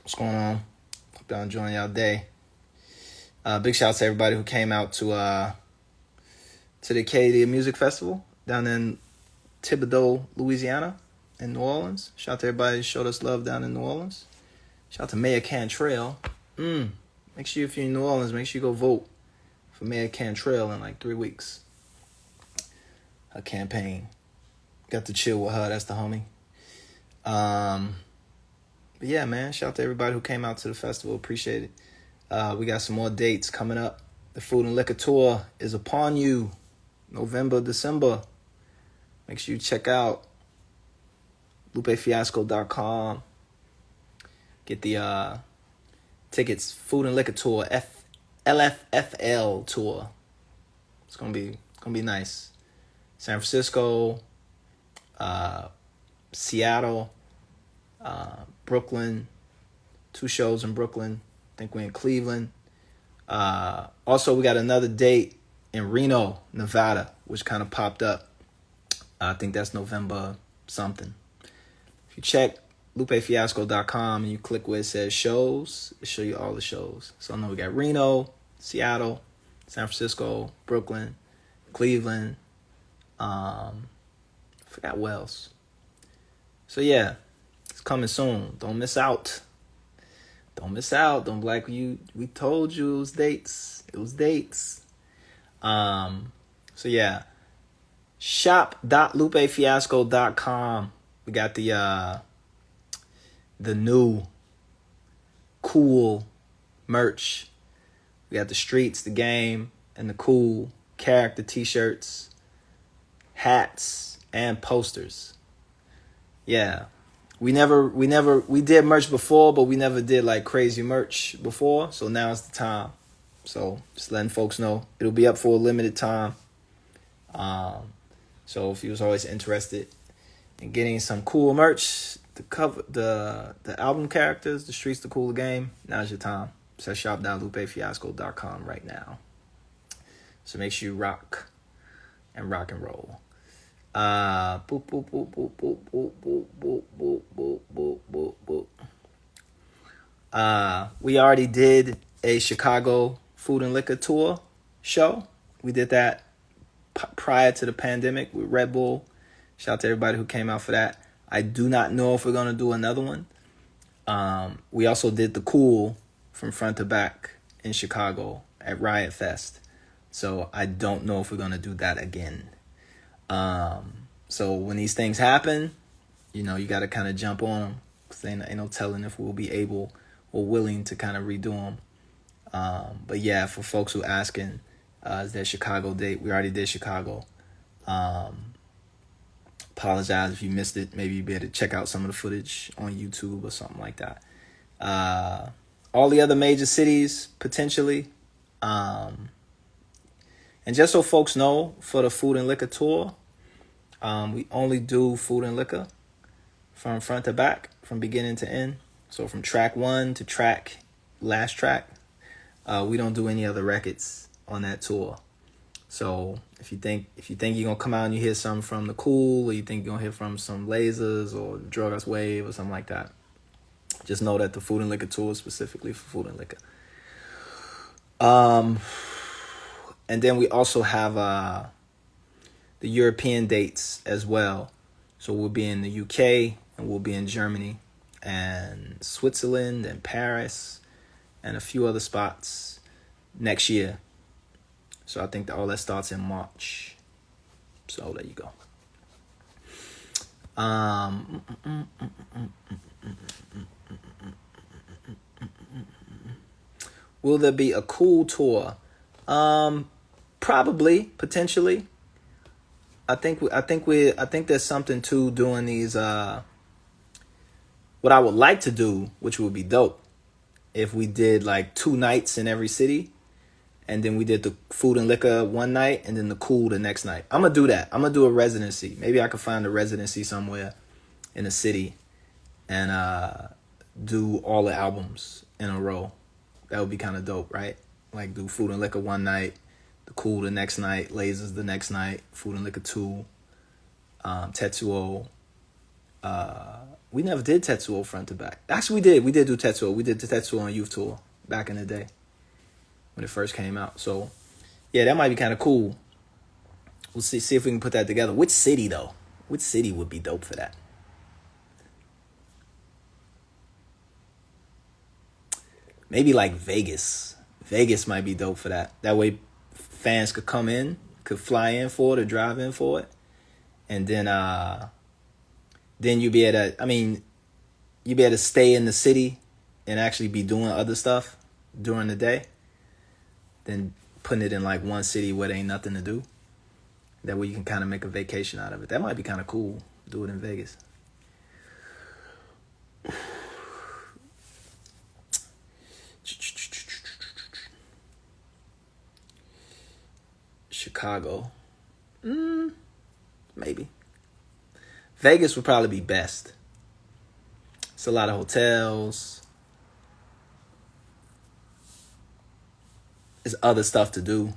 What's going on? Hope y'all enjoying y'all day. Big shout out to everybody who came out to the Acadia Music Festival down in Thibodaux, Louisiana, in New Orleans. Shout out to everybody who showed us love down in New Orleans. Shout out to Mayor Cantrell. Make sure if you're in New Orleans, make sure you go vote for Mayor Cantrell in like 3 weeks. Her campaign. Got to chill with her. That's the homie. But yeah, man, shout out to everybody who came out to the festival. Appreciate it. We got some more dates coming up. The Food and Liquor Tour is upon you. November, December. Make sure you check out lupefiasco.com. Get the tickets. Food and Liquor Tour, LFFL Tour. It's gonna be nice. San Francisco, Seattle, Brooklyn, 2 shows in Brooklyn. I think we're in Cleveland. Also, we got another date in Reno, Nevada, which kind of popped up. I think that's November something. If you check lupefiasco.com and you click where it says shows, it'll show you all the shows. So I know we got Reno, Seattle, San Francisco, Brooklyn, Cleveland. I forgot what else. So yeah, it's coming soon. Don't miss out. Don't miss out. Don't be like we told you it was dates. It was dates. So yeah. Shop.lupefiasco.com. We got the new cool merch. We got the streets, the game, and the cool character t-shirts, hats, and posters. Yeah. We did merch before, but we never did like crazy merch before. So now it's the time. So just letting folks know it'll be up for a limited time. So if you was always interested in getting some cool merch, the album characters, the streets, the cool game, now's your time. So shop.lupefiasco.com right now. So make sure you rock and roll. Boop, boop, boop, boop, boop, boop, boop, boop, boop, boop, boop, boop, boop. We already did a Chicago Food and Liquor Tour show. We did that prior to the pandemic with Red Bull. Shout out to everybody who came out for that. I do not know if we're going to do another one. We also did the cool from front to back in Chicago at Riot Fest. So I don't know if we're going to do that again. So when these things happen, you got to kind of jump on them. Cause ain't no telling if we'll be able or willing to kind of redo them. But yeah, for folks who asking, is that Chicago date? We already did Chicago. Apologize if you missed it. Maybe you better check out some of the footage on YouTube or something like that. All the other major cities, potentially. And just so folks know, for the Food and Liquor Tour, we only do food and liquor from front to back, from beginning to end. So from track 1 to last track, we don't do any other records on that tour. So if you think you're gonna come out and you hear something from the Cool, or you think you're gonna hear from some Lasers or Drug Us Wave or something like that, just know that the Food and Liquor Tour is specifically for food and liquor. And then we also have the European dates as well. So we'll be in the UK and we'll be in Germany and Switzerland and Paris and a few other spots next year. So I think that all that starts in March. So there you go. Will there be a cool tour? Probably, potentially. I think there's something to doing these. What I would like to do, which would be dope, if we did like 2 nights in every city, and then we did the food and liquor one night, and then the cool the next night. I'm gonna do that. I'm gonna do a residency. Maybe I could find a residency somewhere in a city, and do all the albums in a row. That would be kind of dope, right? Like do food and liquor one night, the cool the next night, Lasers the next night, food and liquor 2, Tetsuo, We never did Tetsuo front to back. Actually, we did. We did do Tetsuo. We did the Tetsuo on Youth Tour back in the day when it first came out. So, yeah, that might be kind of cool. We'll see if we can put that together. Which city, though? Which city would be dope for that? Maybe like Vegas. Vegas might be dope for that. That way fans could come in, could fly in for it or drive in for it. And then you'd be able to, you'd be able to stay in the city and actually be doing other stuff during the day. Then putting it in like one city where there ain't nothing to do. That way you can kind of make a vacation out of it. That might be kind of cool. Do it in Vegas. Chicago. Maybe. Vegas would probably be best. It's a lot of hotels. There's other stuff to do.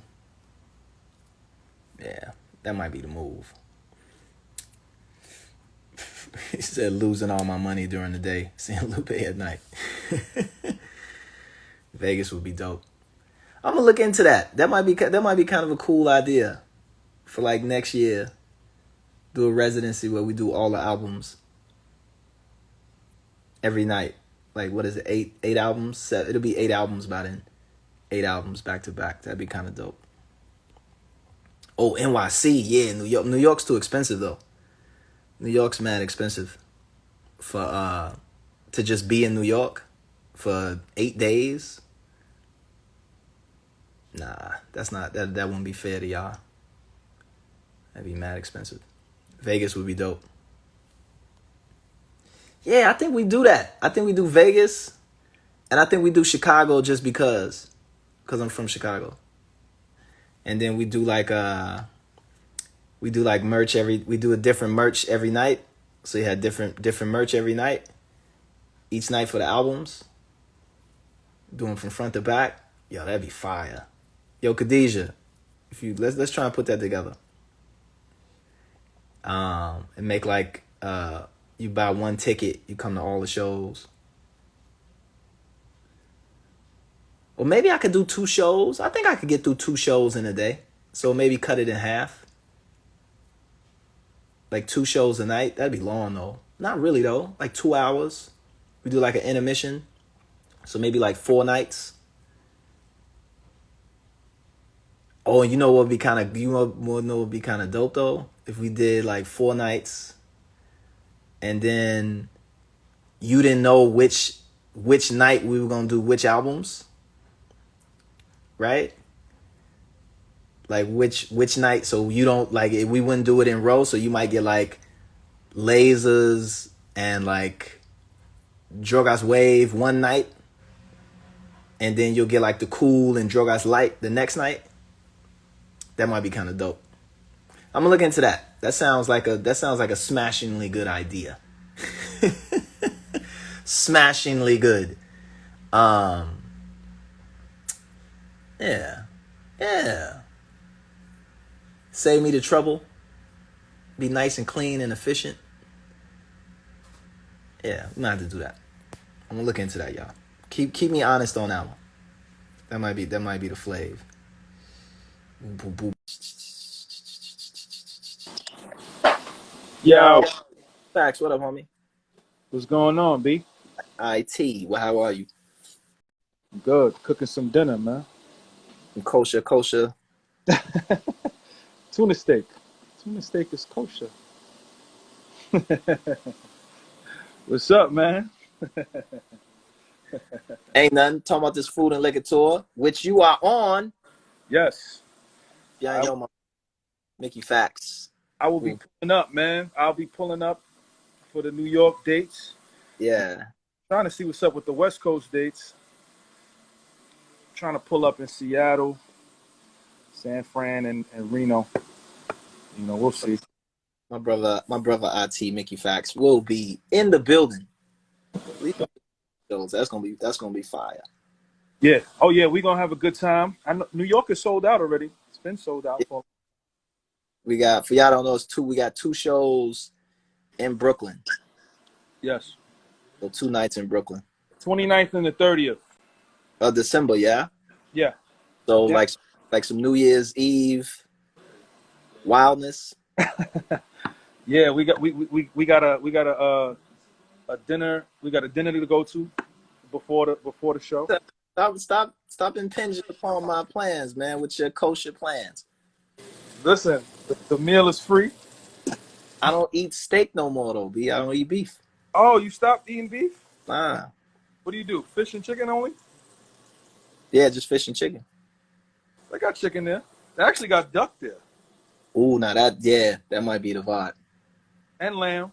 Yeah, that might be the move. He said losing all my money during the day, seeing Lupe at night. Vegas would be dope. I'm gonna look into that. That might be kind of a cool idea for like next year. Do a residency where we do all the albums every night. Like, what is it? Eight albums? It'll be 8 albums by then. 8 albums back to back. That'd be kind of dope. Oh, NYC. Yeah, New York. New York's too expensive though. New York's mad expensive for to just be in New York for 8 days. Nah, that wouldn't be fair to y'all. That'd be mad expensive. Vegas would be dope. Yeah, I think we do that. I think we do Vegas, and I think we do Chicago just because I'm from Chicago. And then we do like merch we do a different merch every night. So you had different merch every night. Each night for the albums. Doing from front to back. Yo, that'd be fire. Yo, Khadijah, let's try and put that together. And make like you buy one ticket, you come to all the shows. Or maybe I could do 2 shows. I think I could get through 2 shows in a day. So maybe cut it in half. Like 2 shows a night. That'd be long though. Not really though. Like 2 hours. We do like an intermission. So maybe like 4 nights. Oh, and you know what would be kind of dope though? If we did like 4 nights and then you didn't know which night we were gonna do which albums. Right? Like which night, so you don't like it, we wouldn't do it in row, so you might get like Lasers and like Drogas Wave one night, and then you'll get like the Cool and Drogas Light the next night. That might be kind of dope. I'm gonna look into that. That sounds like a smashingly good idea. Smashingly good. Yeah. Save me the trouble. Be nice and clean and efficient. Yeah, I'm gonna have to do that. I'm gonna look into that, y'all. Keep me honest on that one. That might be the flav. Yo, Facts, what up, homie? what's going on, B? IT, well, how are you? Good. Cooking some dinner, man. Kosher. Tuna steak. Tuna steak is kosher. What's up, man? Ain't nothing. Talking about this food and liquor tour, which you are on. Yes. Beyond your mind. Mickey Facts. I will be pulling up, man. I'll be pulling up for the New York dates. Yeah. Trying to see what's up with the West Coast dates. Trying to pull up in Seattle, San Fran, and Reno. You know, we'll see. My brother IT Mickey Facts will be in the building. That's gonna be fire. Yeah. Oh yeah, we're gonna have a good time. I know New York is sold out already. It's been sold out. Yeah. We got, for y'all don't know, we got 2 shows in Brooklyn. Yes. So 2 nights in Brooklyn. 29th and the 30th. December, yeah. Yeah. So Yeah. like some New Year's Eve wildness. Yeah, we got a dinner. We got a dinner to go to before the show. Stop impinging upon my plans, man, with your kosher plans. Listen, the meal is free. I don't eat steak no more though, B. I don't eat beef. Oh, you stopped eating beef? Nah. What do you do? Fish and chicken only? Yeah, just fish and chicken. They got chicken there. They actually got duck there Ooh, now that might be the vibe. and lamb.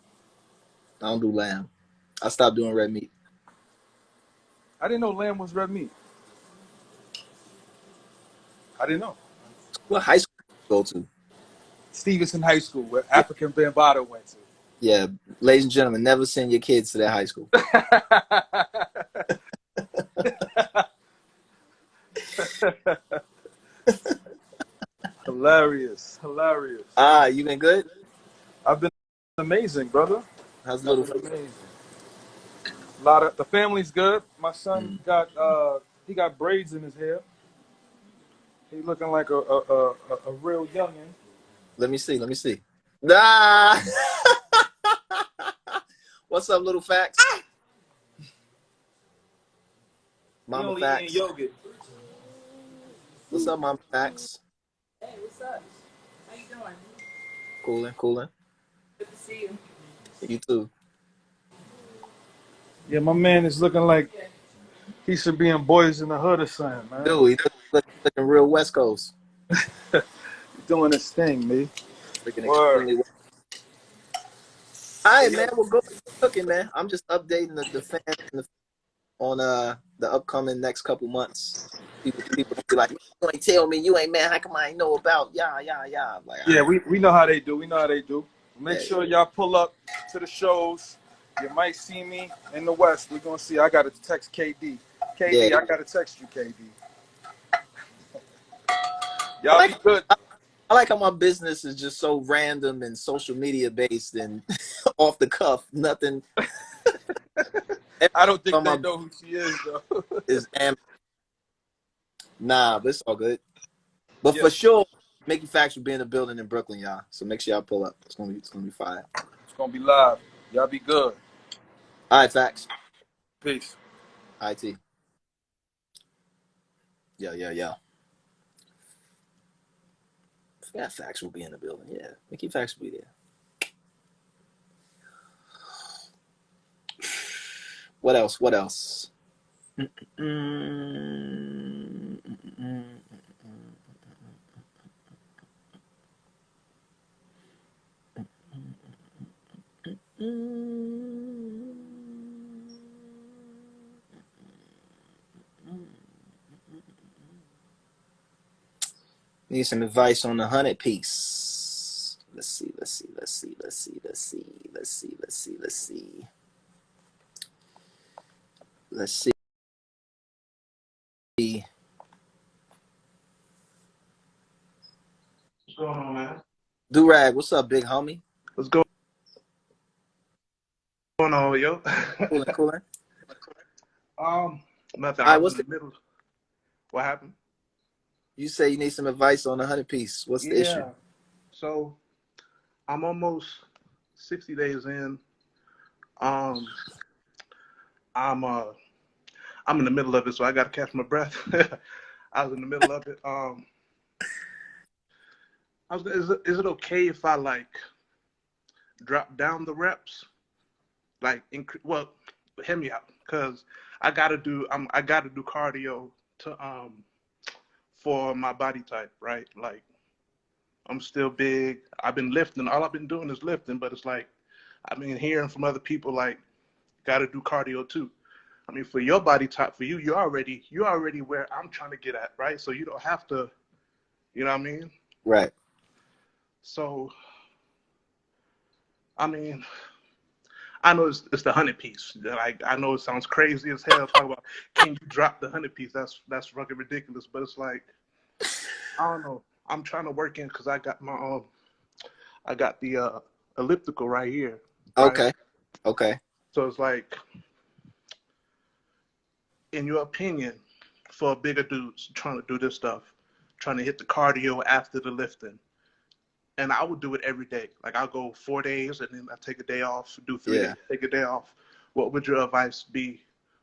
I don't do lamb. I stopped doing red meat. I didn't know lamb was red meat. I didn't know. What high school did you go to? Stevenson High School, where Yeah, African Bambaataa went yeah. Ladies and gentlemen, never send your kids to that high school. to. Hilarious, hilarious. You been good? I've been amazing, brother. How's I've little? been amazing. The family's good. My son Mm. got braids in his hair. He looking like a real youngin. Let me see. Let me see. Nah. What's up, little facts? He Mama only eating facts. yogurt. What's up, Mama facts? Hey, what's up? How you doing? Cooling, cooling. Good to see you. You too. Yeah, my man is looking like he should be in Boys in the Hood or something, man. Dude, he looking real West Coast. He's doing his thing, me. Looking Word. extremely. All right, man. We'll go cooking, man. I'm just updating the fans on the upcoming next couple months. People be like, you ain't tell me, you ain't man. How come I ain't know about yeah? I'm like, all Yeah, right, we know how they do. We know how they do. Make yeah, sure y'all pull up to the shows. You might see me in the West. We're gonna see. I gotta text KD. yeah. KD, I gotta text you, KD. I Y'all be like good. I like how my business is just so random and social media based and off the cuff. Nothing. I don't think On they my know who she is though. is nah, but it's all good. But for Yes, sure, Mickey Facts will be in the building in Brooklyn, y'all. So make sure y'all pull up. It's gonna be fire. it's gonna be live. Y'all be good. All right, Facts. Peace. IT. Yeah. Yeah, Facts will be in the building. Yeah, Mickey Facts will be there. What else? What else? Mm, Need some advice on the 100 piece. Let's see. Let's see. What's going on, man? Durag, what's up, big homie? What's going on, yo? Cooling. Nothing. All right, I was what's in the the? middle. What happened? You say you need some advice on the 100 piece. What's the issue? Yeah. So I'm almost 60 days in. Um, I'm uh, I'm in the middle of it, so I got to catch my breath. I was in the middle of it. Is it okay if I like drop down the reps? Like, well, hear me out, cause I gotta do cardio to for my body type, right? Like I'm still big. I've been lifting. All I've been doing is lifting, but it's like I've been hearing from other people like got to do cardio too. I mean, for your body type, for you, you're already where I'm trying to get at, right? So you don't have to, you know what I mean? Right. So I mean, I know it's the 100 piece. Like I know it sounds crazy as hell. Talk about can you drop the 100 piece? That's fucking ridiculous. But it's like I don't know. I'm trying to work in because I got the elliptical right here, right? Okay. So it's like, in your opinion, for bigger dudes trying to do this stuff, trying to hit the cardio after the lifting, and I would do it every day. Like I'll go 4 days and then I take a day off, do 3 days, Yeah. take a day off. What would your advice be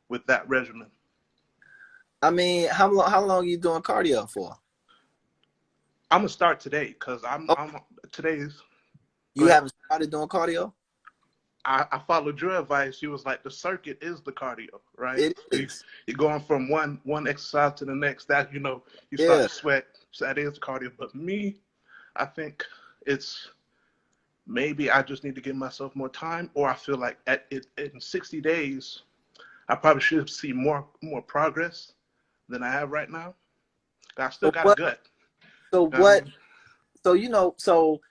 with that regimen? I mean, how long are you doing cardio for? I'm gonna start today because Oh, I'm today's. Go you ahead. haven't started doing cardio? I followed your advice. You was like the circuit is the cardio, right? It So is. you're going from one exercise to the next. That you start Yeah. to sweat. So that is cardio. But me, I think it's maybe I just need to give myself more time, or I feel like in 60 days I probably should see more progress than I have right now. I still So got a what? gut. So You know what I what? mean? So So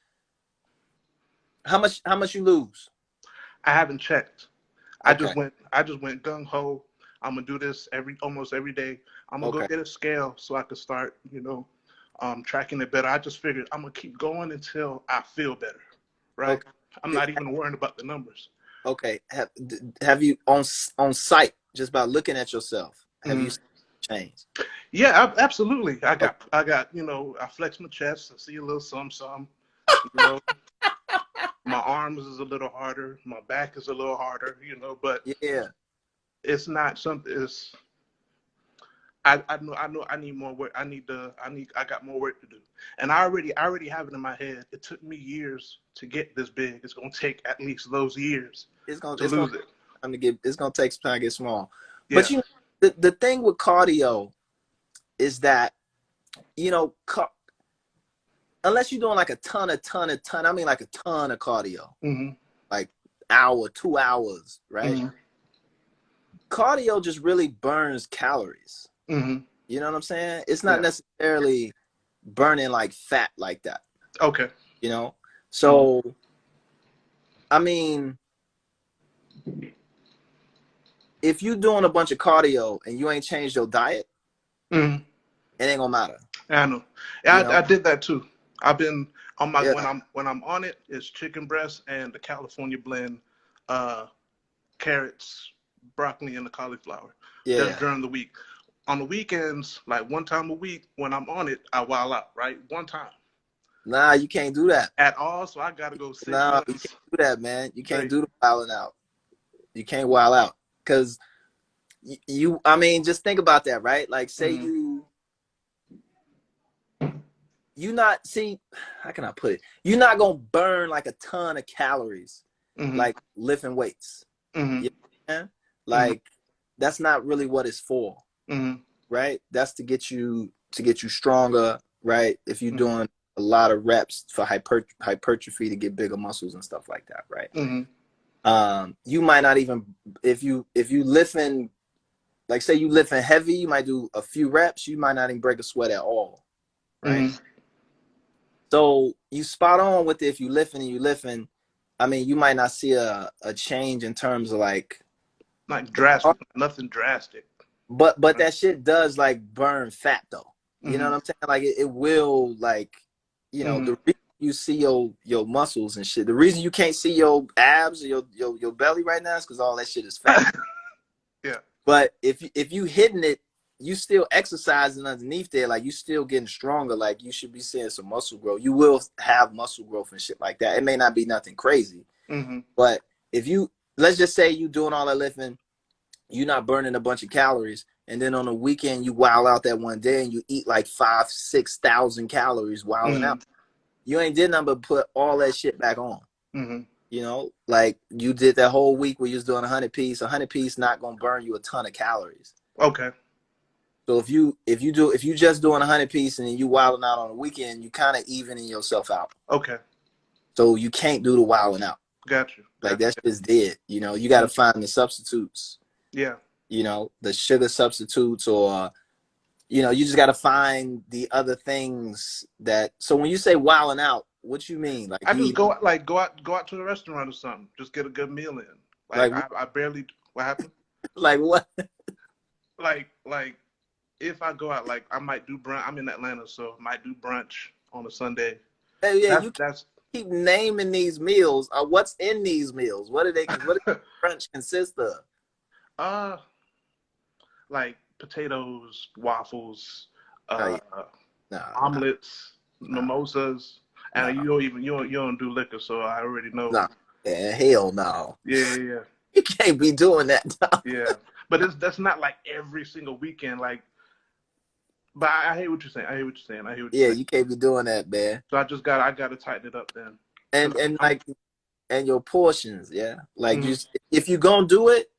how much you lose? I haven't checked. Okay. I just went gung ho. I'm gonna do this almost every day. I'm gonna go Okay. get a scale so I can start, tracking it better. I just figured I'm gonna keep going until I feel better, right? Okay. I'm not even worrying about the numbers. Okay. Have you on site just by looking at yourself? Have you Mhm. seen change? Yeah, absolutely. Okay. I flex my chest. I see a little some. You know, my arms is a little harder. My back is a little harder. But Yeah. it's not something. I know I need more work. I got more work to do. And I already have it in my head. It took me years to get this big. It's gonna take at least those years It's gonna to it's gonna lose it. it's gonna take some time to get small. But Yeah. the thing with cardio is that you know ca- unless you're doing like a ton, I mean like a ton of cardio, Mhm. like hour, 2 hours, right? Mhm. Cardio just really burns calories. Mhm. You know what I'm saying? It's not Yeah. necessarily burning like fat like that, Okay. you know? Mhm. So, I mean, if you doing a bunch of cardio and you ain't changed your diet, Mhm. it ain't gonna matter, I know. you Yeah, know? I did that too. I've been on my Yeah, when I'm on it, it's chicken breast and the California blend, uh, carrots, broccoli, and the cauliflower. Just yeah. during the week. On the weekends, like one time a week, when I'm on it, I wild out. Right, one time Nah, you can't do that. at all. So I gotta go six Nah, you can't months do that, man. You can't straight. do the wilding out. You can't wild out. Because I mean, just think about that, right? Like, say Mm-hmm. you not, see, how can I put it? You're not going to burn like a ton of calories, Mm-hmm. like lifting weights. Mm-hmm. You know what I mean? Mm-hmm. Like, that's not really what it's for, Mm-hmm. right? That's to get you stronger, right? If you're Mm-hmm. doing a lot of reps for hypertrophy to get bigger muscles and stuff like that, right? Mm-hmm. You might not even if you lifting, like say you lifting heavy, you might do a few reps, you might not even break a sweat at all, right? Mm-hmm. So you spot on with it. If you lifting, I mean, you might not see a change in terms of like, Like drastic, nothing drastic. but Right. that shit does like burn fat though. You know Mm-hmm. what I'm saying? Like it will like, Mm-hmm. the reason you see your muscles and shit. The reason you can't see your abs or your belly right now is because all that shit is fat. Yeah. But if you hitting it, you still exercising underneath there, like you still getting stronger. Like you should be seeing some muscle growth. You will have muscle growth and shit like that. It may not be nothing crazy, Mm-hmm. but if you let's just say you doing all that lifting, you're not burning a bunch of calories, and then on the weekend you wild out that one day and you eat like 5,000-6,000 calories wilding Mm-hmm. out. You ain't did nothing but put all that shit back on. Mm-hmm. Like you did that whole week where you was doing 100 piece not gonna burn you a ton of calories. Okay. So if you just doing 100 piece and then you wilding out on the weekend, you kind of evening yourself out. Okay. So you can't do the wilding out. Got you. Like Got that's you. just dead. You got to find the substitutes. Yeah. The sugar substitutes, or you just got to find the other things that. So when you say wilding out, what you mean? Like I you just eat go out to the restaurant or something. Just get a good meal in. Like like I barely. What happened? like what? Like if I go out, like I might do brunch. I'm in Atlanta, so I might do brunch on a Sunday. Hey, yeah, That's you that's keep naming these meals. What's in these meals? What do the crunch consist of? Uh, like potatoes, waffles, Oh, uh, yeah. Nah, omelets, nah, mimosas, and nah, you don't do liquor, so I already know. nah. Yeah, hell no. Yeah, yeah, You can't be doing that. Dog. yeah. But that's not like every single weekend. Like, but I hate what you're saying. I hate what you're saying. I hate what you're Yeah, saying. you can't be doing that, man. So I gotta tighten it up then, because And I'm. like and your portions, yeah. Like Mhm. just if you're gonna do it,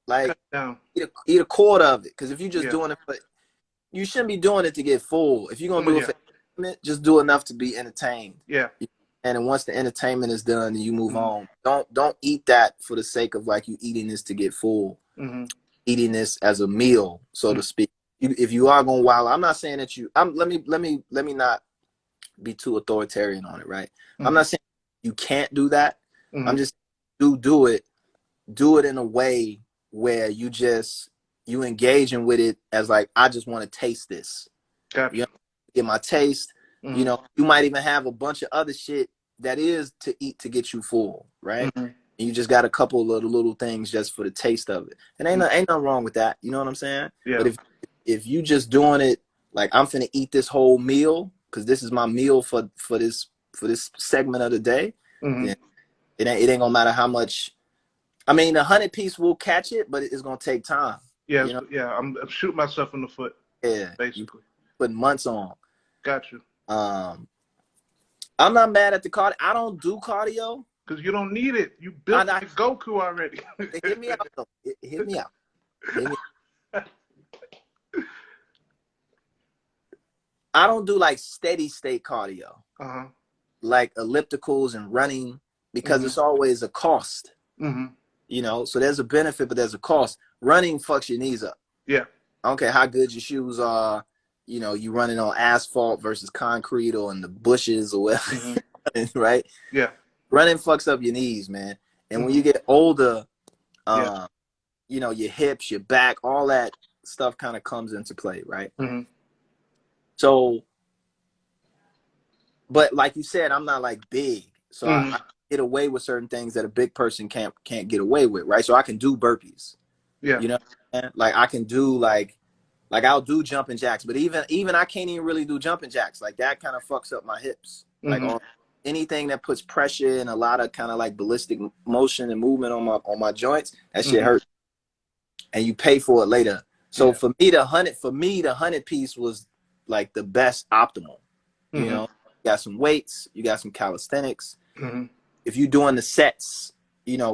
like Cut it down. eat a quarter of it. Because if you're just Yeah. doing it for, you shouldn't be doing it to get full. If you're gonna do it Yeah. for entertainment, just do enough to be entertained. Yeah. And then once the entertainment is done, then you move Mhm. on. Don't eat that for the sake of like you eating this to get full. Mhm. Eating this as a meal, so Mhm. to speak. If you are going wild, I'm not saying that you. Let me not be too authoritarian on it, right? I'm Mhm. not saying you can't do that. I'm Mhm. just do it. Do it in a way where you engaging with it as like I just want to taste this. You Gotcha. know, get my taste. Mhm. You might even have a bunch of other shit that is to eat to get you full, right? Mhm. And you just got a couple of the little things just for the taste of it. And Mhm. ain't nothing wrong with that. You know what I'm saying? But Yeah. if you just doing it like I'm finna eat this whole meal because this is my meal for this segment of the day, Mhm. then it ain't gonna matter how much. I mean, the 100 piece will catch it, but it's gonna take time. Yeah. You know? Yeah. I'm shooting myself in the foot, Yeah, you basically. put months on. Got you. Um, I'm not mad at the cardio. I don't do cardio. Because you don't need it. You built I like Goku already. hit me out though. Hit me out. Hit me. I don't do like steady state cardio, Uh-huh. like ellipticals and running, because Mhm. it's always a cost. Mhm. So there's a benefit, but there's a cost. Running fucks your knees up. Yeah. I don't care how good your shoes are. You running on asphalt versus concrete or in the bushes or whatever, Mhm. right? Yeah. Running fucks up your knees, man. And when Mhm. you get older, Yeah. um, your hips, your back, all that stuff kind of comes into play, right? Mhm. So, but like you said, I'm not like big, so I Mhm. get away with certain things that a big person can't get away with, right? So I can do burpees, Yeah. you know, like I can do like I'll do jumping jacks, but even I can't even really do jumping jacks. Like that kind of fucks up my hips. Like Mhm. anything that puts pressure and a lot of kind of like ballistic motion and movement on my joints, that shit Mhm. hurts. And you pay for it later. So Yeah. for me, the 100 piece was like the best optimal. You Mhm. know, you got some weights, you got some calisthenics. Mhm. If you're doing the sets,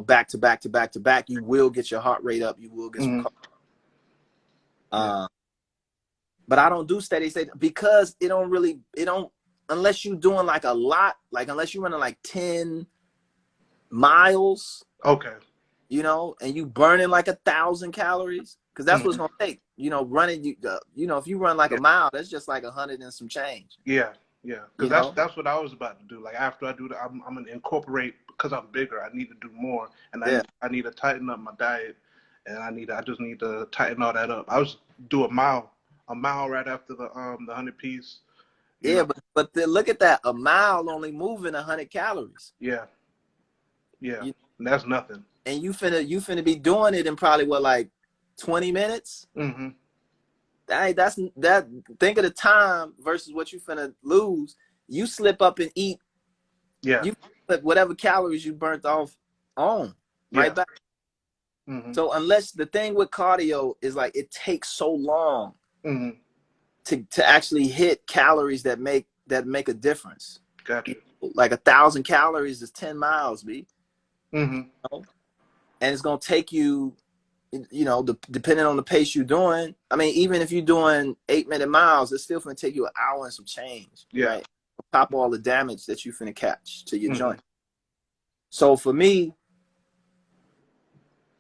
back to back to back to back, you will get your heart rate up. You will get some. Mhm. Yeah. Um, but I don't do steady state because it don't unless you're doing like a lot, like unless you're running like 10 miles, Okay. and you burning like 1,000 calories, because that's what's Mhm. gonna take. Running if you run like a Yeah. mile, that's just like 100 and some change. Yeah. Yeah. Because You know, that's what I was about to do. Like after I do that, I'm gonna incorporate because I'm bigger. I need to do more, and yeah, I need to tighten up my diet, and I just need to tighten all that up. I was do a mile right after the 100 piece. You yeah, know. but then look at that, a mile only moving 100 calories. Yeah. Yeah. You, And that's nothing. and you finna be doing it in probably what, like 20 minutes. Mhm. That. Think of the time versus what you finna lose. You slip up and eat. Yeah. You put whatever calories you burnt off on right Yeah. back. Mhm. So unless the thing with cardio is like it takes so long Mhm. to actually hit calories that make a difference. Gotcha. Like 1,000 calories is 10 miles, B. Mhm. And it's gonna take you, depending on the pace you're doing. I mean, even if you're doing 8-minute miles, it's still gonna take you an hour and some change, Yeah. right? Top all the damage that you finna catch to your Mhm. joint. So for me,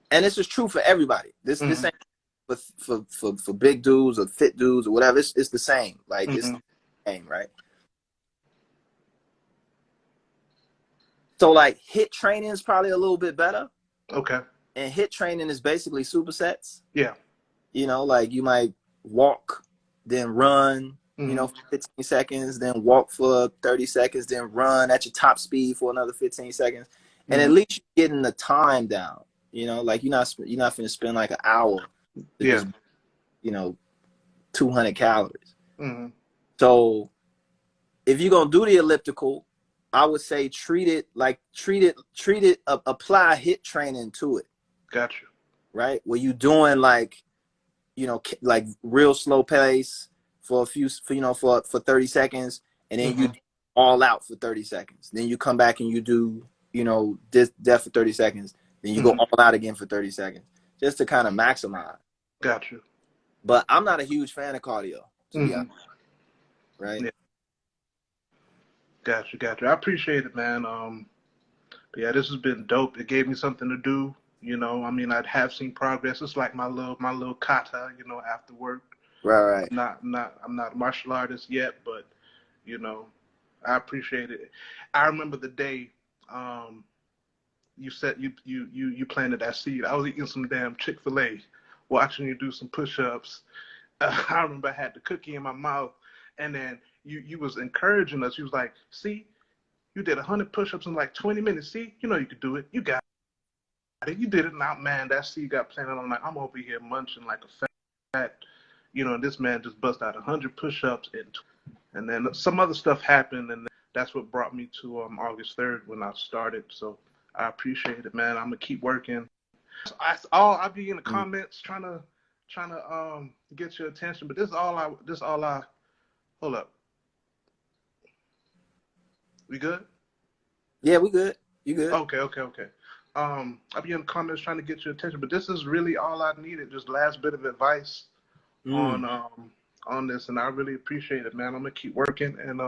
and this is true for everybody. This Mhm. ain't for big dudes or fit dudes or whatever. It's the same. Like it's the Mhm. same, right? So like hit training is probably a little bit better, Okay. and hit training is basically supersets. Yeah. Like you might walk, then run, you know, for 15 seconds, then walk for 30 seconds, then run at your top speed for another 15 seconds. And at least you're getting the time down, you know, like you're not finna spend like an hour to Yeah. just, you know, 200 calories. Mm-hmm. So if you're going to do the elliptical, I would say apply HIIT training to it. Got you. Right? Where you doing like, you know, like real slow pace for 30 seconds, and then you all out for 30 seconds. Then you come back and you do, you know, that for 30 seconds. Then you go all out again for 30 seconds, just to kind of maximize. Got you. But I'm not a huge fan of cardio, to be honest. Right? Yeah. Got you. I appreciate it, man. But yeah, this has been dope. It gave me something to do. You know, I mean, I'd have seen progress. It's like my little kata, you know, after work. Right. I'm not a martial artist yet, but you know, I appreciate it. I remember the day you said you planted that seed. I was eating some damn Chick-fil-A, watching you do some push-ups. I remember I had the cookie in my mouth, and then you was encouraging us. You was like, see, you did 100 push-ups in like 20 minutes. See, you know you could do it. You got it. You did it. Now, man, that seed got planted. I'm like, I'm over here munching like a fat, you know, and this man just bust out 100 push-ups, and then some other stuff happened, and that's what brought me to August 3rd when I started. So I appreciate it, man. I'm gonna keep working. I'll be in the comments trying to get your attention, but this is all I. Hold up. We good? Yeah, we good. You good? Okay. I'll be in the comments trying to get your attention, but this is really all I needed. Just last bit of advice on this, and I really appreciate it, man. I'm gonna keep working, and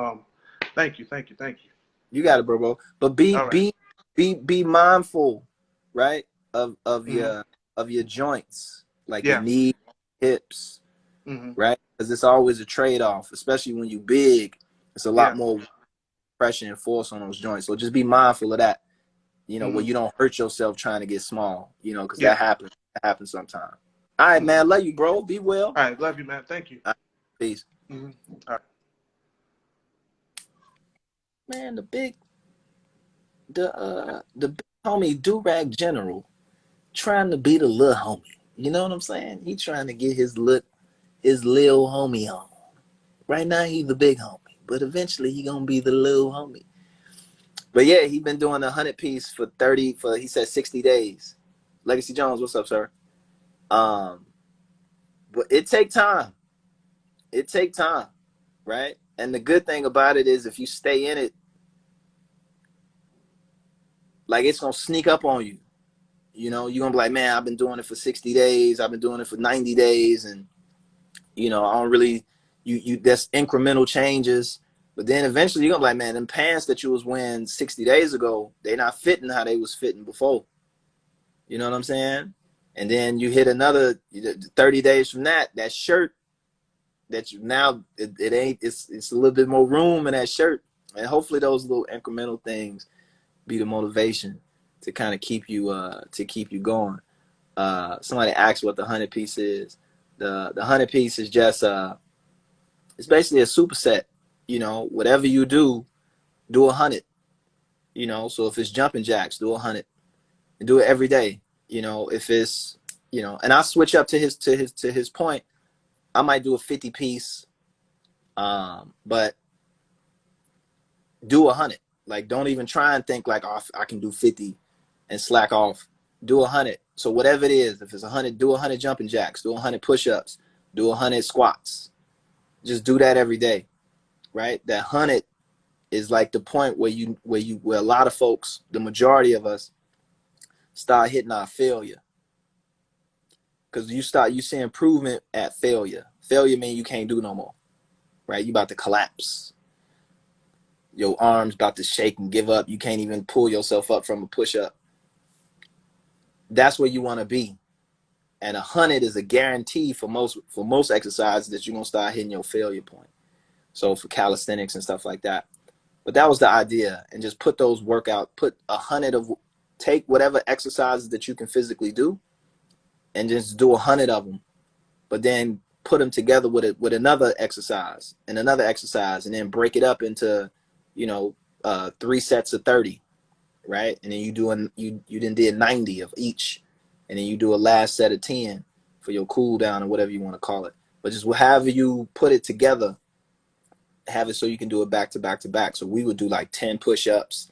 thank you. You got it, bro. But be mindful, right? Of your joints, like your knees, hips, right? Because it's always a trade-off, especially when you big. It's a lot more pressure and force on those joints. So just be mindful of that, you know, where you don't hurt yourself trying to get small, you know, because that happens. That happens sometimes. All right, man. Love you, bro. Be well. All right, love you, man. Thank you. Peace. All right. Man, the big homie Durag General trying to be the little homie. You know what I'm saying? He trying to get his little homie on. Right now he the big homie, but eventually he gonna be the little homie. But yeah, he been doing 100 piece for he said 60 days. Legacy Jones, what's up, sir? But it take time. It take time, right? And the good thing about it is if you stay in it, like it's gonna sneak up on you. You know, you're gonna be like, man, I've been doing it for 60 days, I've been doing it for 90 days, and you know, I don't really that's incremental changes. But then eventually you're gonna be like, man, them pants that you was wearing 60 days ago, they not fitting how they was fitting before. You know what I'm saying? And then you hit another 30 days from that shirt that you now it's a little bit more room in that shirt. And hopefully those little incremental things be the motivation to kind of keep you going. Somebody asked what the 100 piece is. The 100 piece is just it's basically a superset. You know, whatever you do 100. You know, so if it's jumping jacks, do 100 and do it every day. You know, if it's, you know, and I switch up to his point, I might do a 50 piece, but do 100. Like, don't even try and think like, oh, I can do 50 and slack off. Do 100. So whatever it is, if it's 100, do 100 jumping jacks, do 100 push-ups, do 100 squats. Just do that every day, right? That 100 is like the point where a lot of folks, the majority of us, start hitting our failure. Because you see improvement at failure. Failure means you can't do no more, right? You about to collapse. Your arms about to shake and give up. You can't even pull yourself up from a push-up. That's where you want to be. And 100 is a guarantee for most exercises that you're going to start hitting your failure point. So for calisthenics and stuff like that. But that was the idea. And just put those put 100 take whatever exercises that you can physically do and just do 100 of them. But then put them together with another exercise and another exercise, and then break it up into, 3 sets of 30, right? And then you then did 90 of each, and then you do a last set of 10 for your cool down or whatever you want to call it. But just however you put it together, have it so you can do it back to back to back. So we would do like 10 push-ups,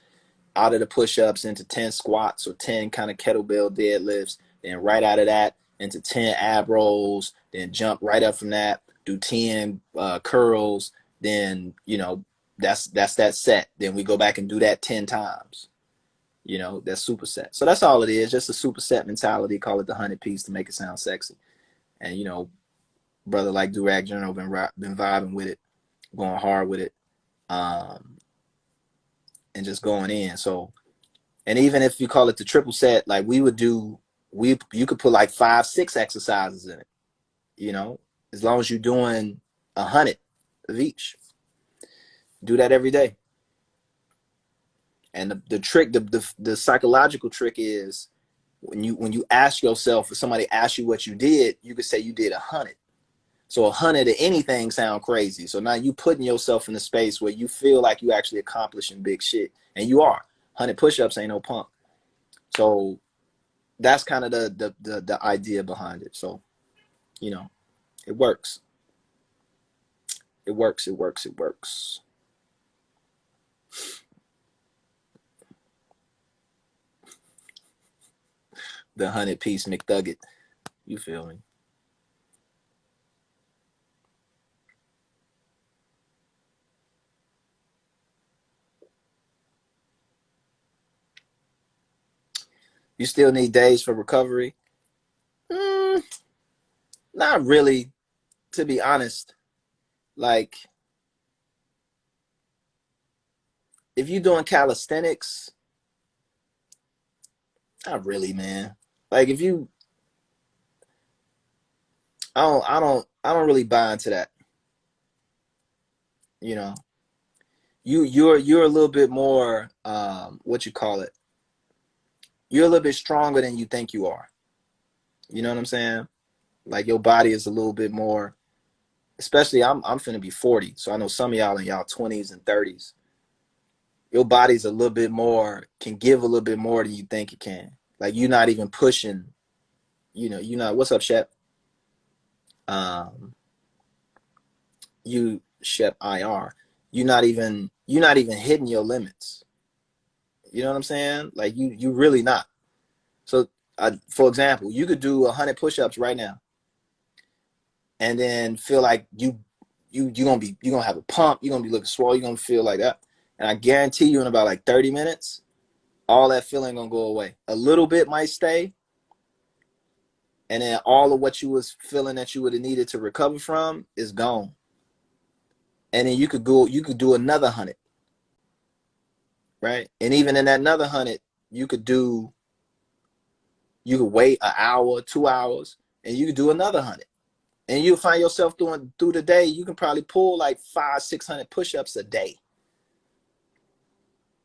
out of the push-ups into 10 squats or 10 kind of kettlebell deadlifts, then right out of that into 10 ab rolls, then jump right up from that, do 10 curls, then that's that set. Then we go back and do that 10 times. That's superset. So that's all it is, just a superset mentality. Call it the 100-piece to make it sound sexy. And brother like Durag General been vibing with it, going hard with it, and just going in. So, and even if you call it the triple set, like you could put like 5-6 exercises in it, as long as you're doing 100 of each. Do that every day. And the trick, the psychological trick is when you ask yourself, if somebody asks you what you did, you could say you did 100. So 100 of anything sound crazy. So now you putting yourself in a space where you feel like you actually accomplishing big shit, and you are. 100 push-ups ain't no punk. So that's kind of the idea behind it. So it works. It works. It works. It works. The 100-piece McNugget. You feel me? You still need days for recovery? Not really, to be honest. Like, if you're doing calisthenics, not really, man. Like, if you, I don't really buy into that. You're a little bit more, what you call it? You're a little bit stronger than you think you are. You know what I'm saying? Like, your body is a little bit more, especially I'm finna be 40. So I know some of y'all in y'all 20s and 30s. Your body's a little bit more, can give a little bit more than you think it can. Like, you're not even pushing, you're not, what's up, Shep? Shep IR. You're not even hitting your limits. You know what I'm saying? Like, you really not. So, for example, you could do 100 push-ups right now, and then feel like you're gonna have a pump. You're gonna be looking swole. You're gonna feel like that, and I guarantee you, in about like 30 minutes, all that feeling gonna go away. A little bit might stay, and then all of what you was feeling that you would have needed to recover from is gone. And then you could do another 100, right? And even in that another 100, you could wait an hour, 2 hours, and you could do another 100. And you'll find yourself doing, through the day, you can probably pull like 500-600 push-ups a day,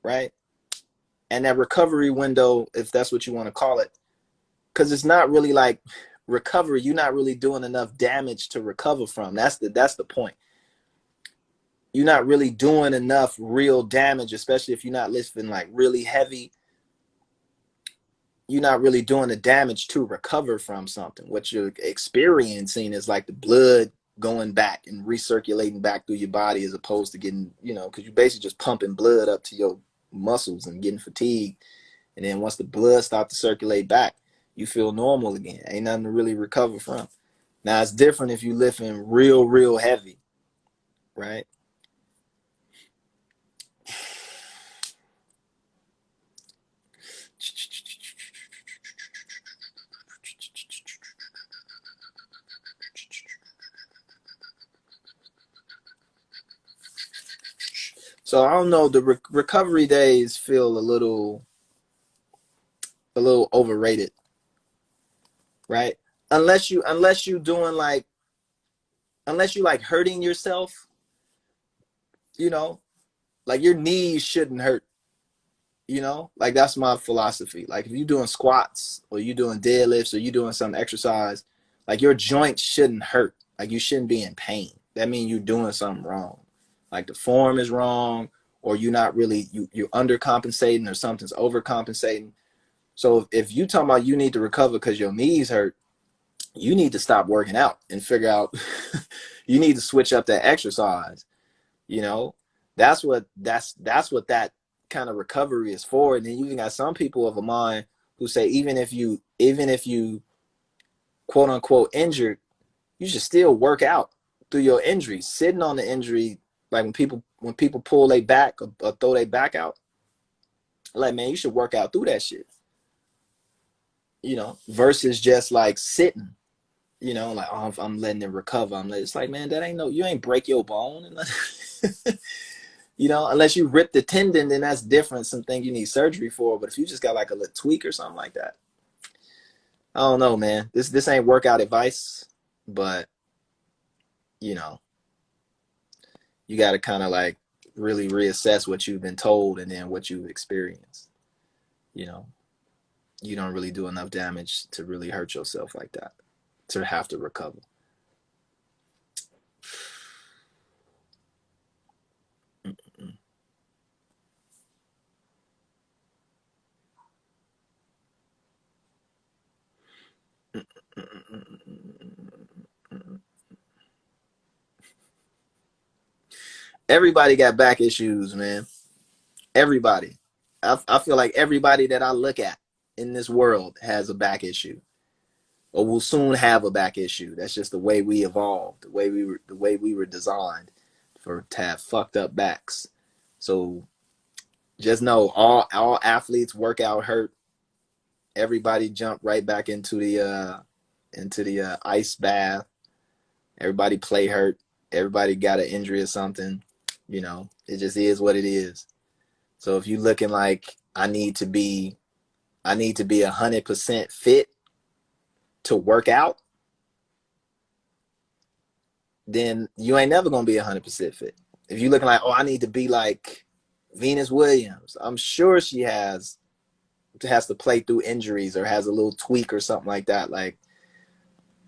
right? And that recovery window, if that's what you want to call it, because it's not really like recovery. You're not really doing enough damage to recover from. That's the point. You're not really doing enough real damage, especially if you're not lifting like really heavy. You're not really doing the damage to recover from something. What you're experiencing is like the blood going back and recirculating back through your body, as opposed to getting, because you're basically just pumping blood up to your muscles and getting fatigued. And then once the blood starts to circulate back, you feel normal again. Ain't nothing to really recover from. Now, it's different if you're lifting real, real heavy, right? So I don't know. The recovery days feel a little overrated, right? Unless you doing like, unless you like hurting yourself, like your knees shouldn't hurt. Like, that's my philosophy. Like, if you're doing squats or you're doing deadlifts or you're doing some exercise, like, your joints shouldn't hurt. Like you shouldn't be in pain. That means you're doing something wrong. Like the form is wrong, or you're not really you're undercompensating, or something's overcompensating. So if you talking about you need to recover because your knees hurt, you need to stop working out and figure out you need to switch up that exercise. You know, that's what that kind of recovery is for. And then you got some people of a mind who say even if you quote unquote injured, you should still work out through your injury. Sitting on the injury, like when people pull their back or throw their back out, like man, you should work out through that shit. Versus just like sitting. Like oh, I'm letting it recover. It's like man, that ain't no. You ain't break your bone. Unless you rip the tendon, then that's different. Something you need surgery for. But if you just got like a little tweak or something like that, I don't know, man. This ain't workout advice, but you know, you got to kind of like really reassess what you've been told and then what you've experienced. You know, you don't really do enough damage to really hurt yourself like that, to have to recover. Everybody got back issues, man. Everybody. I feel like everybody that I look at in this world has a back issue, or will soon have a back issue. That's just the way we evolved, the way we were designed to have fucked up backs. So just know all athletes work out hurt. Everybody jump right back into the ice bath. Everybody play hurt. Everybody got an injury or something. It just is what it is. So if you looking like I need to be 100% fit to work out, then you ain't never gonna be 100% fit. If you looking like, oh, I need to be like Venus Williams, I'm sure she has to play through injuries or has a little tweak or something like that. Like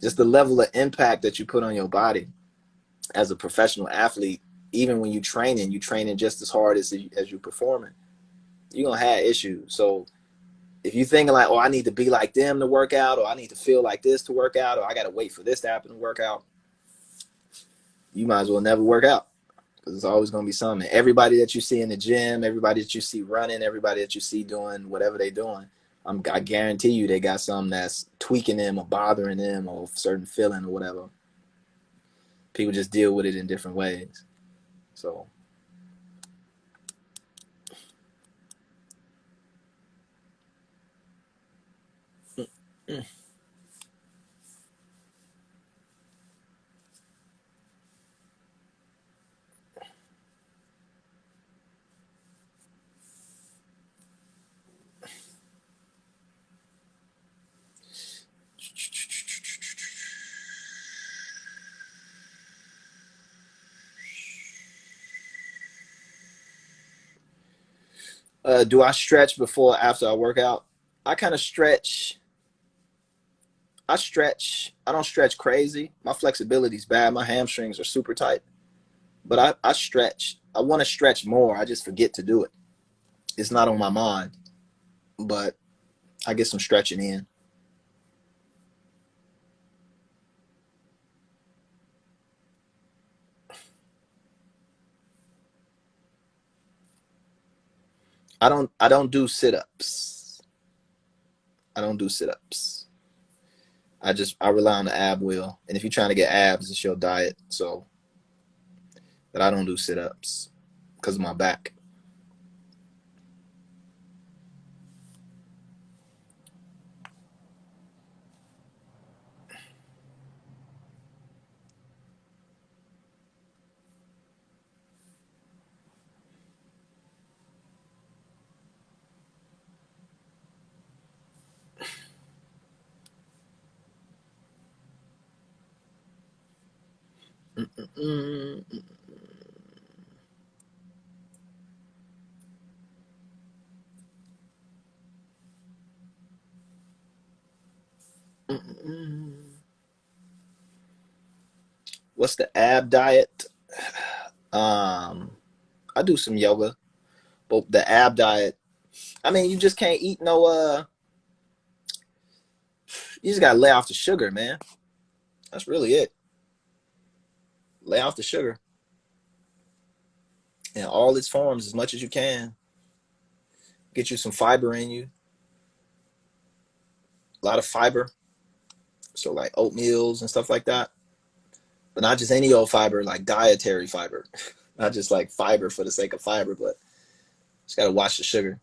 just the level of impact that you put on your body as a professional athlete, even when you training just as hard as you performing, you're gonna have issues. So if you thinking like, oh, I need to be like them to work out, or I need to feel like this to work out, or I gotta wait for this to happen to work out, you might as well never work out, because it's always gonna be something. Everybody that you see in the gym, everybody that you see running, everybody that you see doing whatever they're doing, I guarantee you they got something that's tweaking them or bothering them or a certain feeling or whatever. People just deal with it in different ways. So do I stretch before or after I work out? I kind of stretch. I stretch. I don't stretch crazy. My flexibility's bad. My hamstrings are super tight. But I stretch. I want to stretch more. I just forget to do it. It's not on my mind. But I get some stretching in. I don't do sit-ups. I don't do sit-ups. I rely on the ab wheel. And if you're trying to get abs, it's your diet. So, but I don't do sit-ups because of my back. Mm-mm. Mm-mm. What's the ab diet? I do some yoga, but the ab diet, I mean, you just can't eat no you just gotta lay off the sugar, man. That's really it. Lay off the sugar in all its forms as much as you can. Get you some fiber in you. A lot of fiber. So like oatmeals and stuff like that. But not just any old fiber, like dietary fiber. Not just like fiber for the sake of fiber, but just gotta watch the sugar.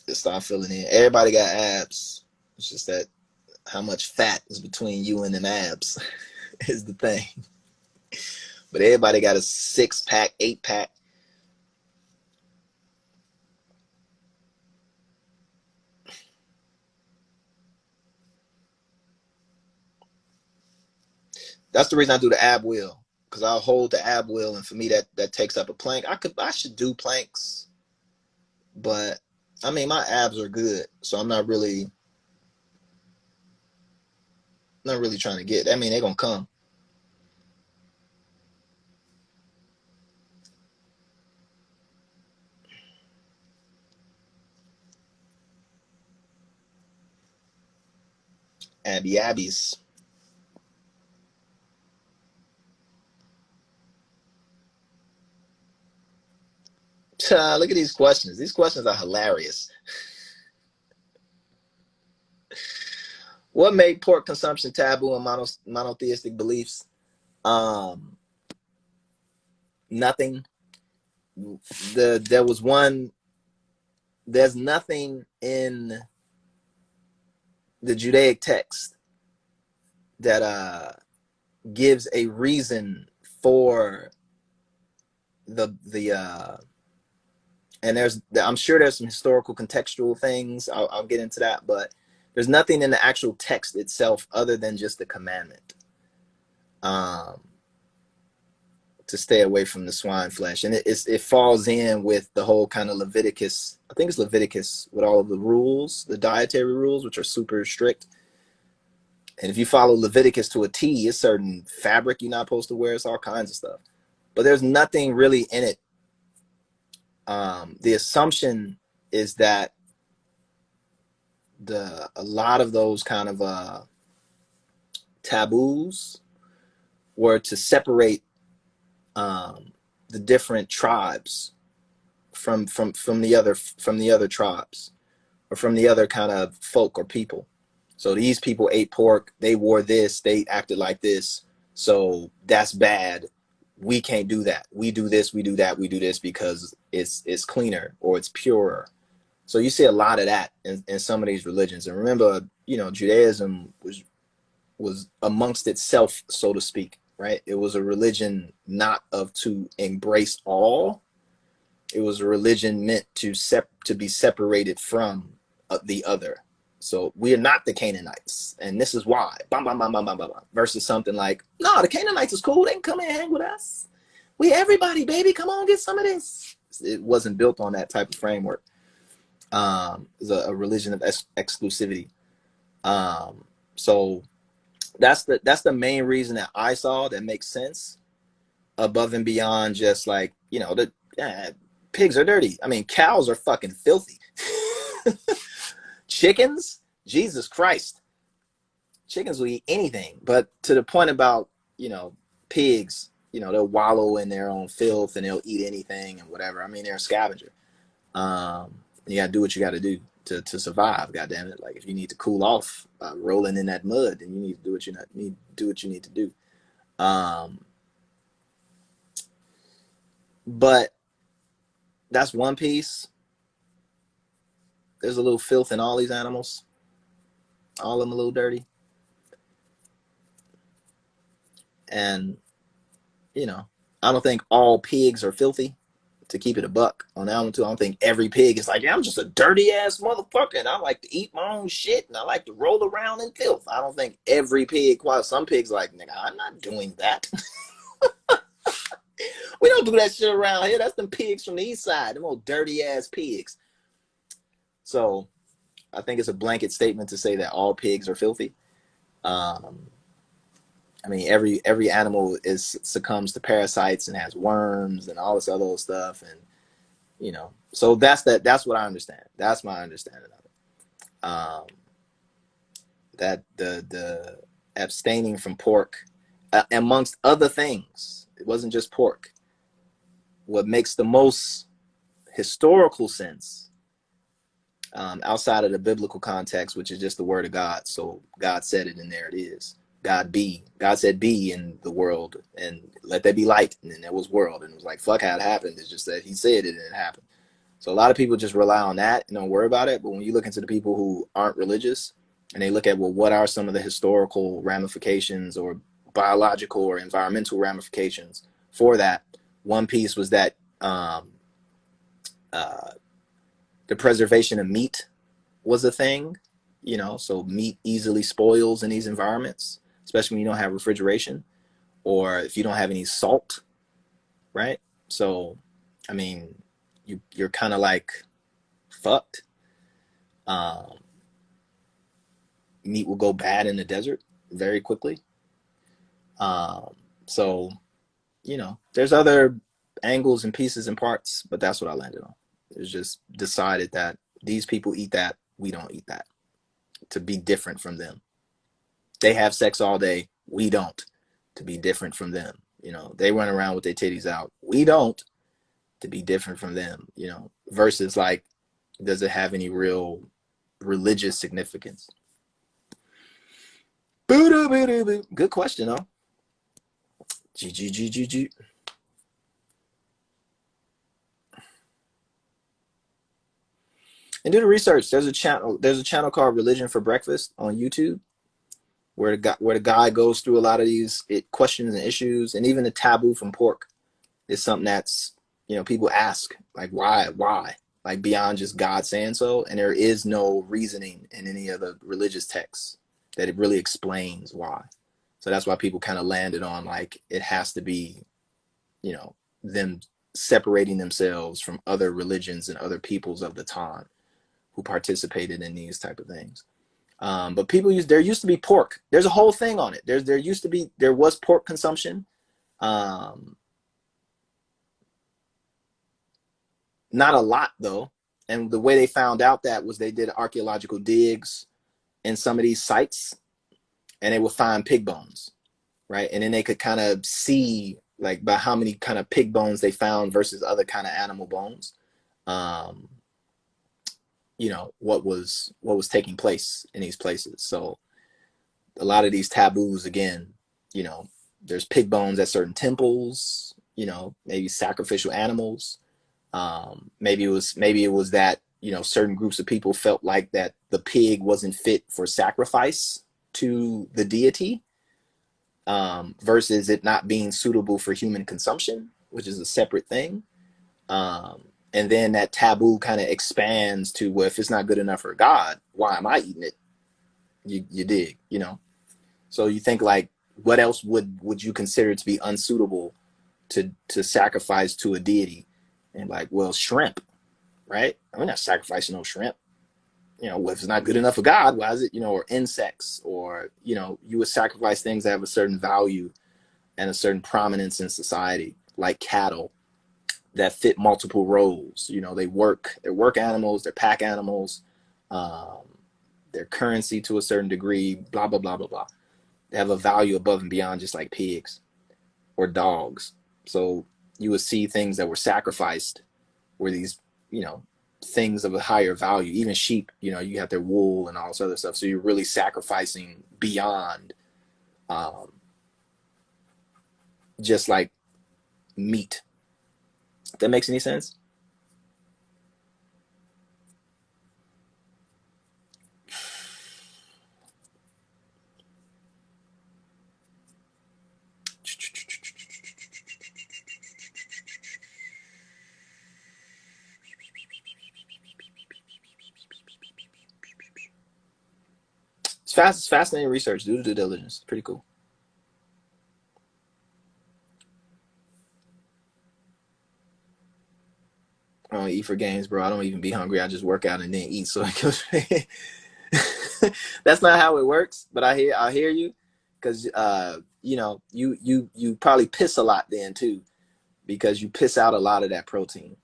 Just start filling in. Everybody got abs. It's just that how much fat is between you and them abs is the thing. But everybody got a 6-pack, 8-pack. That's the reason I do the ab wheel, because I'll hold the ab wheel, and for me that takes up a plank. I should do planks, but I mean my abs are good, so I'm not really trying to get. I mean they're gonna come. Abbies. Look at these questions. These questions are hilarious. What made pork consumption taboo in monotheistic beliefs? Nothing. There was one. There's nothing in the Judaic text that gives a reason for the and I'm sure there's some historical contextual things. I'll get into that, but there's nothing in the actual text itself other than just the commandment to stay away from the swine flesh, and it falls in with the whole kind of Leviticus. I think it's Leviticus with all of the rules, the dietary rules, which are super strict. And if you follow Leviticus to a T, it's certain fabric you're not supposed to wear. It's all kinds of stuff. But there's nothing really in it. The assumption is that a lot of those kind of taboos were to separate the different tribes from the other tribes, or from the other kind of folk or people. So these people ate pork, they wore this, they acted like this, so that's bad. We can't do that. We do this, we do that, we do this because it's cleaner or it's purer. So you see a lot of that in some of these religions. And remember, Judaism was amongst itself, so to speak, right? It was a religion not to embrace all. It was a religion meant to be separated from the other. So we are not the Canaanites, and this is why. Bam, bam, bam, bam, bam, bam, versus something like, no, the Canaanites is cool. They can come and hang with us. We everybody, baby. Come on, get some of this. It wasn't built on that type of framework. It's a religion of exclusivity. So that's the main reason that I saw that makes sense, above and beyond just like, pigs are dirty. I mean, cows are fucking filthy. Chickens, Jesus Christ. Chickens will eat anything. But to the point about, pigs, they'll wallow in their own filth and they'll eat anything and whatever. I mean, they're a scavenger. You gotta do what you gotta do to survive, goddamn it. Like if you need to cool off rolling in that mud, then you need to do what you need to do. But that's one piece. There's a little filth in all these animals. All of them a little dirty. And, I don't think all pigs are filthy, to keep it a buck on that one too. I don't think every pig is like, yeah, I'm just a dirty ass motherfucker and I like to eat my own shit and I like to roll around in filth. I don't think every pig, while some pigs like, nigga, I'm not doing that. We don't do that shit around here. That's them pigs from the east side, them old dirty ass pigs. So I think it's a blanket statement to say that all pigs are filthy. I mean, every animal succumbs to parasites and has worms and all this other stuff, and so that's what I understand. That's my understanding of it. That the abstaining from pork, amongst other things, it wasn't just pork. What makes the most historical sense, outside of the biblical context, which is just the word of God. So God said it, and there it is. God said be in the world, and let there be light, and then there was world, and it was like, fuck how it happened. It's just that he said it and it happened. So a lot of people just rely on that and don't worry about it. But when you look into the people who aren't religious and they look at, well, what are some of the historical ramifications or biological or environmental ramifications for that? One piece was that the preservation of meat was a thing, so meat easily spoils in these environments, especially when you don't have refrigeration or if you don't have any salt, right? So, I mean, you're kind of like fucked. Meat will go bad in the desert very quickly. So, there's other angles and pieces and parts, but that's what I landed on. It's just decided that these people eat that, we don't eat that, to be different from them. They have sex all day, we don't, to be different from them. They run around with their titties out, we don't, to be different from them. Versus like, does it have any real religious significance? Good question, though. G. And do the research. There's a channel called Religion for Breakfast on YouTube, where the guy goes through a lot of these questions and issues, and even the taboo from pork is something that's people ask, like, why, like, beyond just God saying so, and there is no reasoning in any of the religious texts that it really explains why. So that's why people kind of landed on, like, it has to be them separating themselves from other religions and other peoples of the time who participated in these type of things. But there used to be pork. There's a whole thing on it. There was pork consumption. Not a lot, though. And the way they found out that was they did archaeological digs in some of these sites, and they would find pig bones, right? And then they could kind of see, like, by how many kind of pig bones they found versus other kind of animal bones, what was taking place in these places. So a lot of these taboos, again, there's pig bones at certain temples, maybe sacrificial animals. Maybe it was that, certain groups of people felt like that the pig wasn't fit for sacrifice to the deity, versus it not being suitable for human consumption, which is a separate thing. And then that taboo kind of expands to, well, if it's not good enough for God, why am I eating it? You dig, So you think, like, what else would you consider to be unsuitable to sacrifice to a deity? And like, well, shrimp, right? We're not sacrificing no shrimp. Well, if it's not good enough for God, why is it, or insects, or, you would sacrifice things that have a certain value and a certain prominence in society, like cattle that fit multiple roles. They're work animals, they're pack animals, they're currency to a certain degree, blah, blah, blah, blah, blah. They have a value above and beyond just like pigs or dogs. So you would see things that were sacrificed were these, things of a higher value. Even sheep, you have their wool and all this other stuff. So you're really sacrificing beyond just like meat. If that makes any sense? It's fascinating research. Do the due diligence. Pretty cool. I don't eat for games, bro. I don't even be hungry. I just work out and then eat. So it goes. That's not how it works. But I hear you, because you probably piss a lot then too, because you piss out a lot of that protein.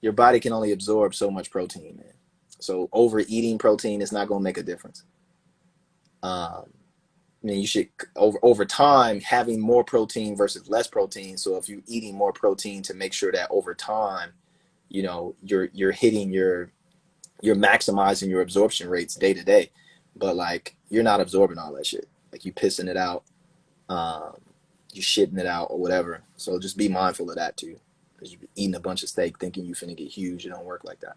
Your body can only absorb so much protein, man. So overeating protein is not going to make a difference. I mean, you should over time having more protein versus less protein. So if you're eating more protein, to make sure that over time, you're hitting you're maximizing your absorption rates day to day. But like, you're not absorbing all that shit. Like, you pissing it out, um, you shitting it out or whatever. So just be mindful of that too, because you're eating a bunch of steak thinking you finna get huge. It don't work like that.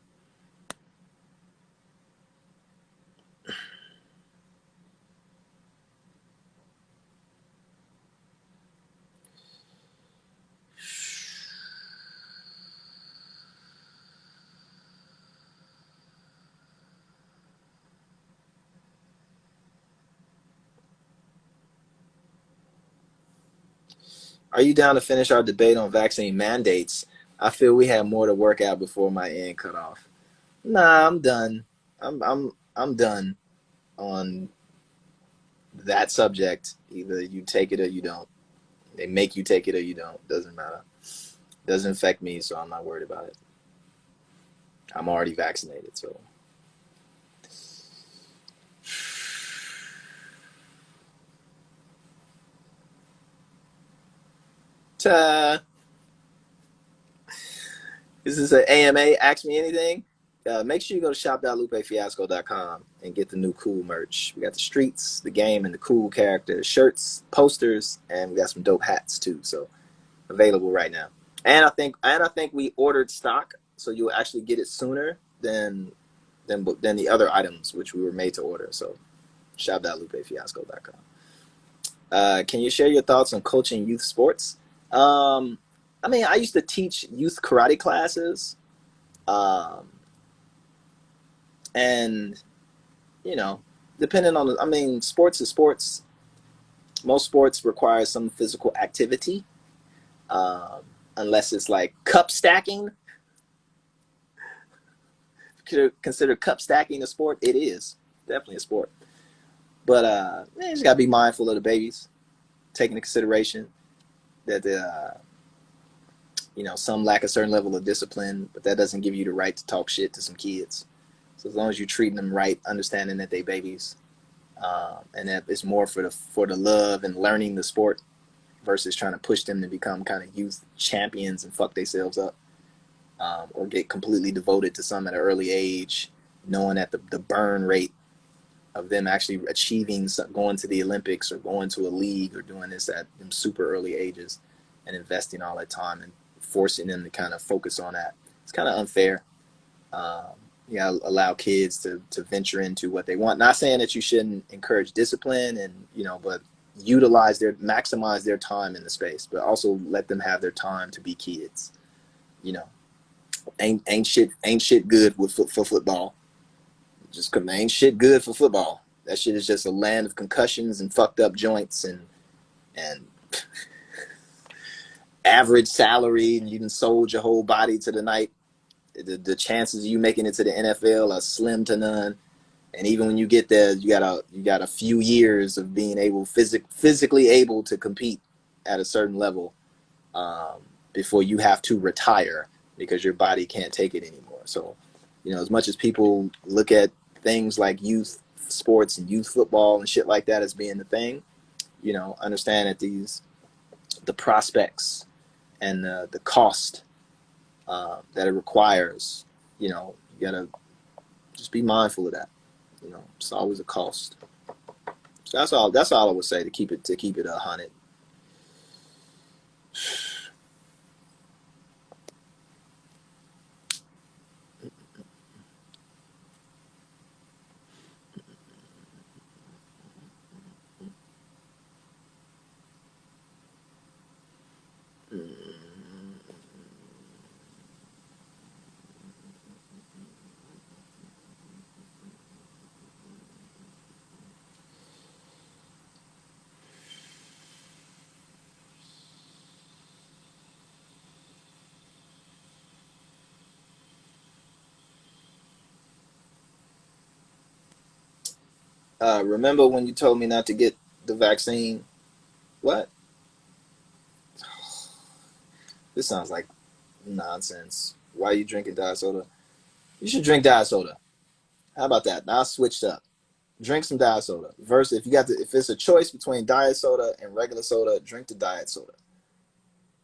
Are you down to finish our debate on vaccine mandates? I feel we have more to work out before my end cut off. Nah, I'm done. I'm done on that subject. Either you take it or you don't. They make you take it or you don't. Doesn't matter. Doesn't affect me, so I'm not worried about it. I'm already vaccinated, so. Ta. This is an AMA. Ask me anything. Make sure you go to shop.lupefiasco.com and get the new cool merch. We got the streets, the game, and the cool characters, shirts, posters, and we got some dope hats too. So available right now. And I think we ordered stock, so you'll actually get it sooner than the other items which we were made to order. So shop.lupefiasco.com. Can you share your thoughts on coaching youth sports? I mean, I used to teach youth karate classes. And, depending on, I mean, sports is sports. Most sports require some physical activity, unless it's like cup stacking. Consider cup stacking a sport? It is definitely a sport. But you just got to be mindful of the babies, taking into consideration that some lack a certain level of discipline, but that doesn't give you the right to talk shit to some kids. So as long as you're treating them right, understanding that they babies, and that it's more for the love and learning the sport versus trying to push them to become kind of youth champions and fuck themselves up, or get completely devoted to some at an early age, knowing that the burn rate of them actually achieving going to the Olympics or going to a league or doing this at them super early ages and investing all that time and forcing them to kind of focus on that. It's kind of unfair. Allow kids to venture into what they want. Not saying that you shouldn't encourage discipline and, but maximize their time in the space, but also let them have their time to be kids. Ain't shit good for football. Just because ain't shit good for football. That shit is just a land of concussions and fucked up joints and average salary, and you done sold your whole body to the night. The chances of you making it to the NFL are slim to none. And even when you get there, you got a few years of being physically able to compete at a certain level, before you have to retire because your body can't take it anymore. So, as much as people look at things like youth sports and youth football and shit like that as being the thing, understand that the prospects and the cost that it requires, you gotta just be mindful of that. It's always a cost. So that's all I would say to keep it 100. Remember when you told me not to get the vaccine? What? This sounds like nonsense. Why are you drinking diet soda? You should drink diet soda. How about that? Now I switched up. Drink some diet soda. Versus if it's a choice between diet soda and regular soda, drink the diet soda.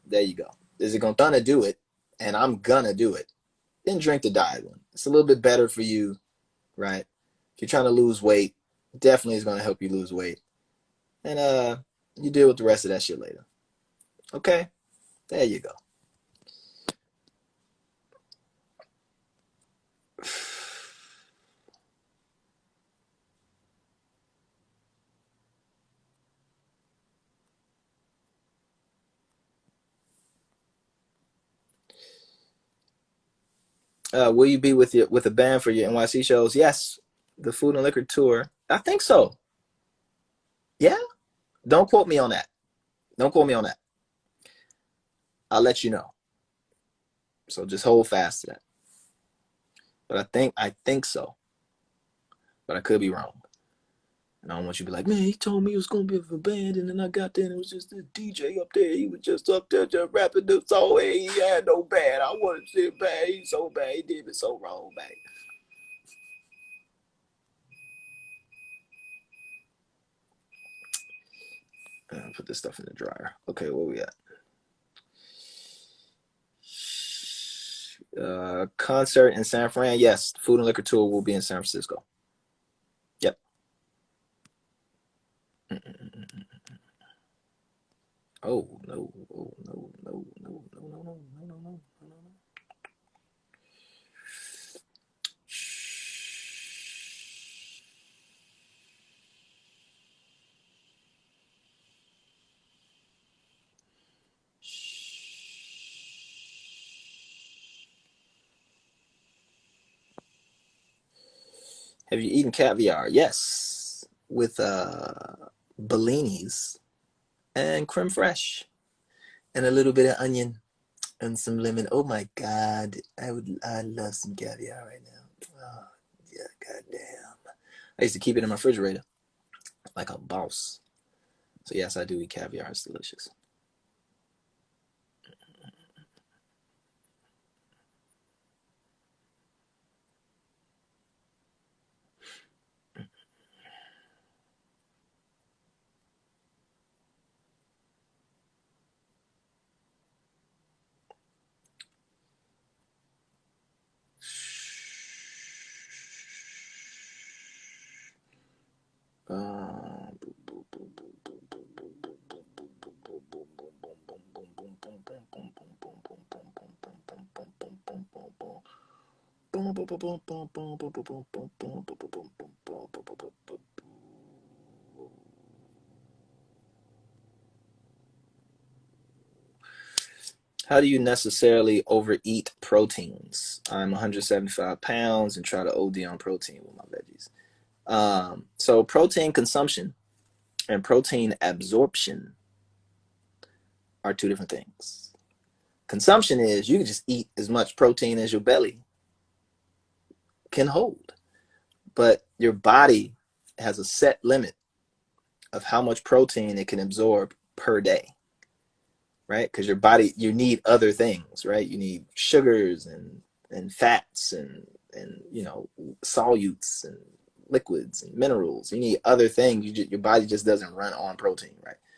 There you go. Is it gonna do it? And I'm gonna do it. Then drink the diet one. It's a little bit better for you, right? If you're trying to lose weight, definitely is gonna help you lose weight. And you deal with the rest of that shit later. Okay? There you go. Will you be with a band for your NYC shows? Yes. The Food and Liquor Tour. I think so. Yeah. Don't quote me on that. Don't quote me on that. I'll let you know. So just hold fast to that. But I think so. But I could be wrong. And I don't want you to be like, man, he told me it was gonna be a band, and then I got there and it was just this DJ up there. He was just up there just rapping the song. He had no band. I wanted to see a band. He's so bad. He did it so wrong, man. Put this stuff in the dryer. Okay, where we at? Concert in San Fran. Yes, Food and Liquor Tour will be in San Francisco. Yep. Oh no! Oh no! No! No! No! No! No! No! No! No! No! Have you eaten caviar? Yes, with bellinis and creme fraiche and a little bit of onion and some lemon. Oh my God, I love some caviar right now. Oh yeah, goddamn. I used to keep it in my refrigerator like a boss. So yes, I do eat caviar. It's delicious. How do you necessarily overeat proteins? I'm 175 pounds and try to OD on protein with my veggies. So protein consumption and protein absorption are two different things. Consumption is you can just eat as much protein as your belly can hold, but your body has a set limit of how much protein it can absorb per day, right? Because your body, you need other things, right? You need sugars and fats and solutes and liquids and minerals. You need other things. Your body just doesn't run on protein, right?